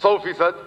100%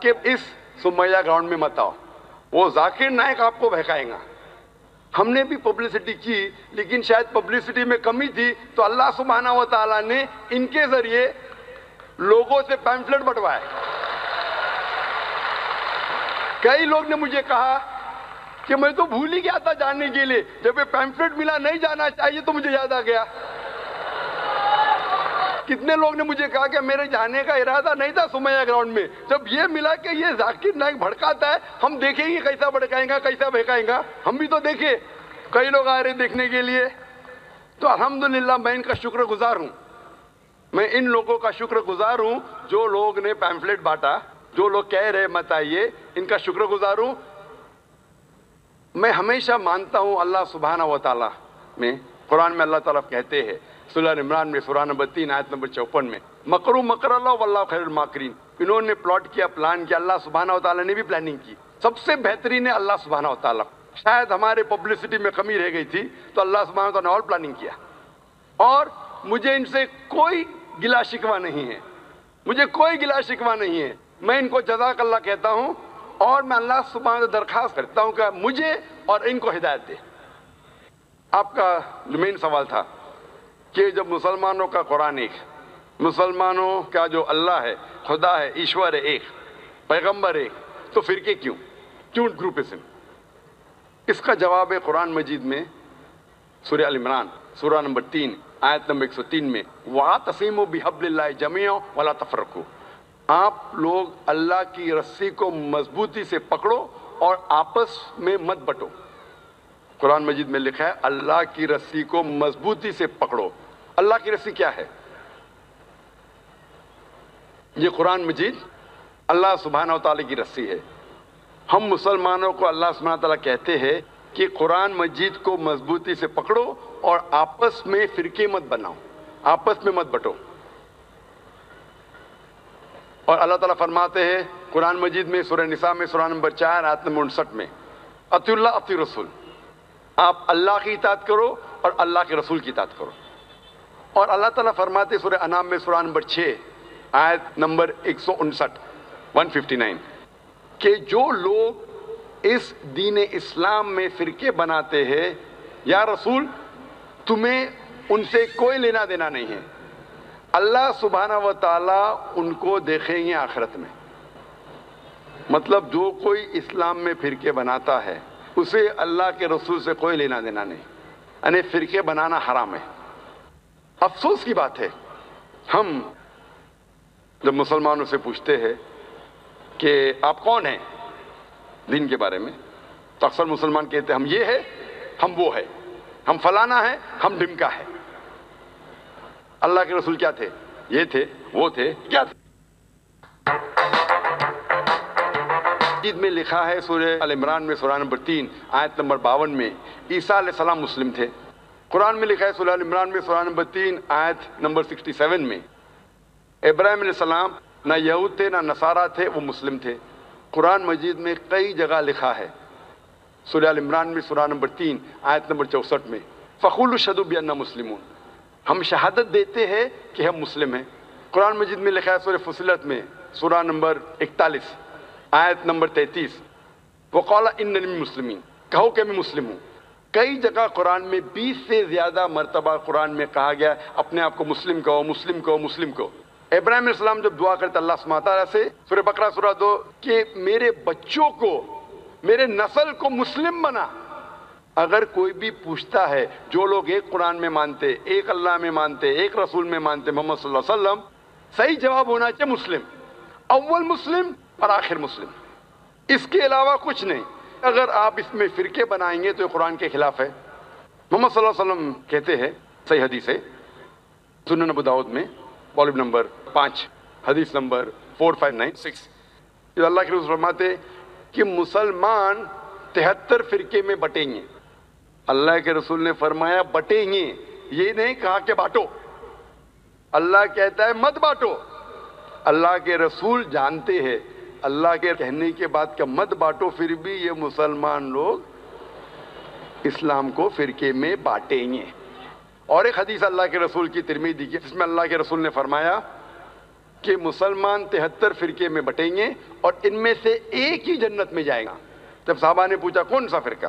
کہ اس سمیہ گراؤنڈ میں مت آؤ، وہ ذاکر نائک آپ کو بہکائے گا۔ ہم نے بھی پبلسٹی کی، لیکن شاید پبلسٹی میں کمی تھی تو اللہ سبحانہ و تعالیٰ نے ان کے ذریعے لوگوں سے پیمفلٹ بٹوائے۔ کئی لوگ نے مجھے کہا کہ میں تو بھول ہی گیا تھا جاننے کے لیے، جب یہ پیمفلٹ ملا نہیں جانا چاہیے تو مجھے یاد آ گیا۔ کتنے لوگ نے مجھے کہا کہ میرے جانے کا ارادہ نہیں تھا سمیہ گراؤنڈ میں، جب یہ ملا کہ یہ ذاکر نائک بھڑکاتا ہے، ہم دیکھیں گے کیسا بھڑکائیں گا، کیسا بہکائیں گا، ہم بھی تو دیکھیں۔ کئی لوگ آ رہے دیکھنے کے لیے، تو الحمدللہ میں ان کا شکر گزار ہوں، میں ان لوگوں کا شکر گزار ہوں جو لوگ نے پیمفلیٹ بانٹا، جو لوگ کہہ رہے مت آئیے، ان کا شکر گزار ہوں۔ میں ہمیشہ مانتا ہوں اللہ سبحانہ و تعالیٰ میں، قرآن میں اللہ تعالیٰ کہتے ہیں سورہ عمران میں سورہ نمبر 3 آیت نمبر 54 میں، مکروا مکر اللہ واللہ خیر الماکرین۔ انہوں نے پلاٹ کیا، پلان کیا، اللہ سبحانہ و تعالیٰ نے بھی پلاننگ کی، سب سے بہترین ہے اللہ سبحانہ و تعالیٰ۔ شاید ہمارے پبلسٹی میں کمی رہ گئی تھی تو اللہ سبحانہ و تعالیٰ نے اور پلاننگ کیا، اور مجھے ان سے کوئی گلا شکوہ نہیں ہے، مجھے کوئی گلا شکوہ نہیں ہے، میں ان کو جزاک اللہ کہتا ہوں، اور میں اللہ سبحانہ سے درخواست کرتا ہوں کہ مجھے اور ان کو ہدایت دے۔ آپ کا جو مین سوال تھا کہ جب مسلمانوں کا قرآن ایک، مسلمانوں کا جو اللہ ہے، خدا ہے، ایشور ہے ایک، پیغمبر ایک، تو فرقے کیوں گروپزم؟ اس کا جواب ہے قرآن مجید میں سورہ ال عمران سورہ نمبر 3 آیت نمبر 103 میں، وَاعْتَصِمُوا بِحَبْلِ اللَّهِ جَمِيعًا وَلَا تَفَرَّقُوا۔ آپ لوگ اللہ کی رسی کو مضبوطی سے پکڑو اور آپس میں مت بٹو۔ قرآن مجید میں لکھا ہے اللہ کی رسی کو مضبوطی سے پکڑو۔ اللہ کی رسی کیا ہے؟ یہ قرآن مجید اللہ سبحانہ و تعالیٰ کی رسی ہے۔ ہم مسلمانوں کو اللہ سبحانہ و تعالیٰ کہتے ہیں کہ قرآن مجید کو مضبوطی سے پکڑو اور آپس میں فرقے مت بناؤ، آپس میں مت بٹو۔ اور اللہ تعالیٰ فرماتے ہیں قرآن مجید میں سورہ نساء میں سورہ نمبر 4 آیت نمبر 59 میں، اطیعوا اللہ اطیعوا الرسول، آپ اللہ کی اطاعت کرو اور اللہ کے رسول کی اطاعت کرو۔ اور اللہ تعالیٰ فرماتے سورہ انعام میں سورہ نمبر 6 آیت نمبر 159 کہ جو لوگ اس دین اسلام میں فرقے بناتے ہیں، یا رسول تمہیں ان سے کوئی لینا دینا نہیں ہے، اللہ سبحانہ و تعالیٰ ان کو دیکھیں گے آخرت میں۔ مطلب جو کوئی اسلام میں فرقے بناتا ہے اسے اللہ کے رسول سے کوئی لینا دینا نہیں، یعنی فرقے بنانا حرام ہے۔ افسوس کی بات ہے، ہم جب مسلمانوں سے پوچھتے ہیں کہ آپ کون ہیں دین کے بارے میں، تو اکثر مسلمان کہتے ہیں ہم یہ ہے، ہم وہ ہے، ہم فلانا ہے، ہم ڈمکا ہے۔ اللہ کے رسول کیا تھے؟ یہ تھے، وہ تھے، کیا تھے؟ مجید میں لکھا ہے سورہ ال عمران میں سورہ نمبر 3 آیت نمبر 52 میں عیسیٰ علیہ السلام مسلم تھے۔ قرآن میں لکھا ہے سورہ ال عمران میں سورہ نمبر 3 آیت نمبر 67 میں ابراہیم علیہ السلام نہ یہود تھے نہ نصارہ تھے، وہ مسلم تھے۔ قرآن مجید میں کئی جگہ لکھا ہے، سورہ ال عمران میں سورہ نمبر 3 آیت نمبر 64 میں، فَقُولُوا اشْهَدُوا بِأَنَّا مُسْلِمُونَ، ہم شہادت دیتے ہیں کہ ہم مسلم ہیں۔ قرآن مجید میں لکھا ہے سورہ فصلت میں سورہ نمبر 41 آیت نمبر 33، وَقَالَ إِنَّنِي مِنَ الْمُسْلِمِينَ، کہو کہ میں مسلم ہوں۔ کئی جگہ قرآن میں 20 سے زیادہ مرتبہ قرآن میں کہا گیا اپنے آپ کو مسلم کہو، مسلم کہو، مسلم کہو۔ ابراہیم علیہ السلام جب دعا کرتے اللہ سبحانہ تعالیٰ سے سورہ بقرہ سورہ 2 کہ میرے بچوں کو، میرے نسل کو مسلم بنا۔ اگر کوئی بھی پوچھتا ہے، جو لوگ ایک قرآن میں مانتے، ایک اللہ میں مانتے، ایک رسول میں مانتے، محمد صلی اللہ علیہ وسلم، صحیح جواب ہونا چاہیے مسلم، اول مسلم اور آخر مسلم، اس کے علاوہ کچھ نہیں۔ اگر آپ اس میں فرقے بنائیں گے تو یہ قرآن کے خلاف ہے۔ محمد صلی اللہ علیہ وسلم کہتے ہیں، صحیح حدیث ہے سنن ابو داؤد میں والیوم نمبر 5 حدیث نمبر 4596، جو اللہ کے رسول فرماتے کہ مسلمان 73 فرقے میں بٹیں گے۔ اللہ کے رسول نے فرمایا بٹیں گے، یہ نہیں کہا کہ بانٹو۔ اللہ کہتا ہے مت بانٹو۔ اللہ کے رسول جانتے ہیں اللہ کے کہنے کے بعد کہ مت بانٹو، پھر بھی یہ مسلمان لوگ اسلام کو فرقے میں بانٹیں گے۔ اور ایک حدیث اللہ کے رسول کی ترمذی کی، جس میں اللہ کے رسول نے فرمایا کہ مسلمان 73 فرقے میں بٹیں گے اور ان میں سے ایک ہی جنت میں جائے گا. جب صحابہ نے پوچھا کون سا فرقہ,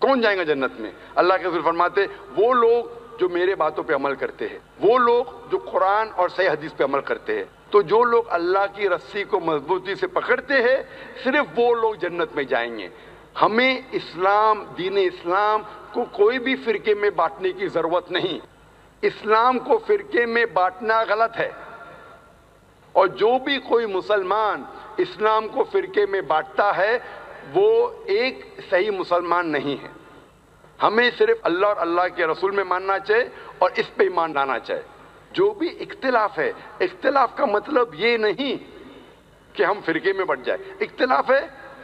کون جائیں گا جنت میں, اللہ کے رسول فرماتے وہ لوگ جو میرے باتوں پہ عمل کرتے ہیں, وہ لوگ جو قرآن اور صحیح حدیث پہ عمل کرتے ہیں. تو جو لوگ اللہ کی رسی کو مضبوطی سے پکڑتے ہیں صرف وہ لوگ جنت میں جائیں گے. ہمیں اسلام, دین اسلام کو کوئی بھی فرقے میں بانٹنے کی ضرورت نہیں. اسلام کو فرقے میں بانٹنا غلط ہے, اور جو بھی کوئی مسلمان اسلام کو فرقے میں بانٹتا ہے وہ ایک صحیح مسلمان نہیں ہے. ہمیں صرف اللہ اور اللہ کے رسول میں ماننا چاہیے اور اس پہ ایمان لانا چاہیے. جو بھی اختلاف ہے, اختلاف کا مطلب یہ نہیں کہ ہم فرقے میں بٹ جائیں. اختلاف ہے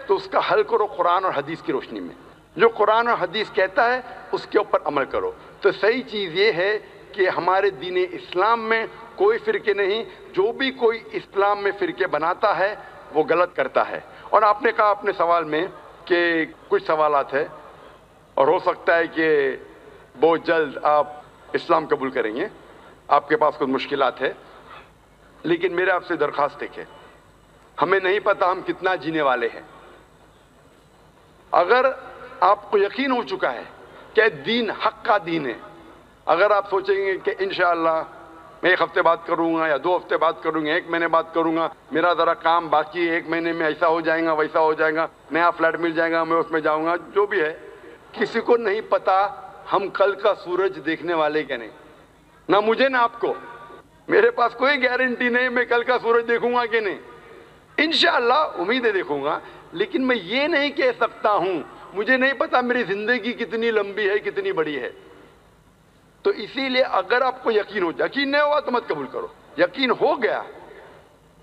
تو اس کا حل کرو قرآن اور حدیث کی روشنی میں. جو قرآن اور حدیث کہتا ہے اس کے اوپر عمل کرو. تو صحیح چیز یہ ہے کہ ہمارے دین اسلام میں کوئی فرقے نہیں. جو بھی کوئی اسلام میں فرقے بناتا ہے وہ غلط کرتا ہے. اور آپ نے کہا اپنے سوال میں کہ کچھ سوالات ہیں اور ہو سکتا ہے کہ بہت جلد آپ اسلام قبول کریں گے, آپ کے پاس کچھ مشکلات ہے, لیکن میرے آپ سے درخواست ہے کہ ہمیں نہیں پتا ہم کتنا جینے والے ہیں. اگر آپ کو یقین ہو چکا ہے کہ دین حق کا دین ہے, اگر آپ سوچیں گے کہ انشاءاللہ میں 1 ہفتے بعد کروں گا یا 2 ہفتے بعد کروں گا, 1 مہینے بعد کروں گا, میرا ذرا کام باقی ہے, 1 مہینے میں ایسا ہو جائے گا ویسا ہو جائے گا, نیا فلیٹ مل جائے گا میں اس میں جاؤں گا, جو بھی ہے, کسی کو نہیں پتا ہم کل کا سورج دیکھنے والے کہ نہیں. نہ مجھے نہ آپ کو, میرے پاس کوئی گارنٹی نہیں میں کل کا سورج دیکھوں گا کہ نہیں. انشاءاللہ امید ہے دیکھوں گا, لیکن میں یہ نہیں کہہ سکتا ہوں, مجھے نہیں پتا میری زندگی کتنی لمبی ہے کتنی بڑی ہے. تو اسی لیے اگر آپ کو یقین نہیں ہوا تو مت قبول کرو. یقین ہو گیا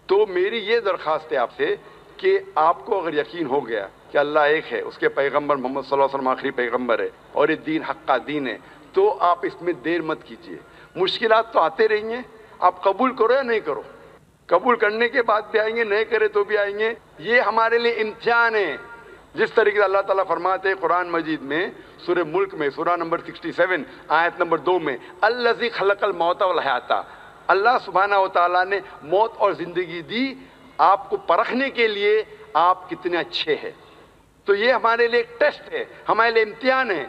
تو میری یہ درخواست ہے آپ سے کہ آپ کو اگر یقین ہو گیا کہ اللہ ایک ہے, اس کے پیغمبر محمد صلی اللہ علیہ وسلم آخری پیغمبر ہے اور یہ دین حق کا دین ہے, تو آپ اس میں دیر مت کیجیے. مشکلات تو آتے رہیں گے, آپ قبول کرو یا نہیں کرو. قبول کرنے کے بعد بھی آئیں گے, نہیں کرے تو بھی آئیں گے. یہ ہمارے لیے امتحان ہے. جس طریقے سے اللہ تعالیٰ فرماتے ہیں قرآن مجید میں سورہ ملک میں سورہ نمبر 67 آیت نمبر 2 میں, الذی خلق الموت والحیات, اللہ سبحانہ و تعالیٰ نے موت اور زندگی دی آپ کو پرکھنے کے لیے آپ کتنے اچھے ہیں. تو یہ ہمارے لیے ایک ٹیسٹ ہے, ہمارے لیے امتحان ہے.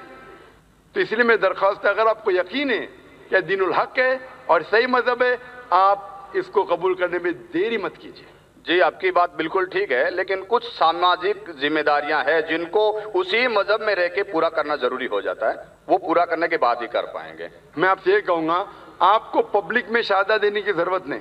تو اس لیے میں درخواست ہے, اگر آپ کو یقین ہے کہ دین الحق ہے اور صحیح مذہب ہے, آپ اس کو قبول کرنے میں دیری مت کیجیے. جی آپ کی بات بالکل ٹھیک ہے, لیکن کچھ سماجک ذمہ داریاں ہیں جن کو اسی مذہب میں رہ کے پورا کرنا ضروری ہو جاتا ہے, وہ پورا کرنے کے بعد ہی کر پائیں گے. میں آپ سے یہ کہوں گا, آپ کو پبلک میں شہادت دینے کی ضرورت نہیں.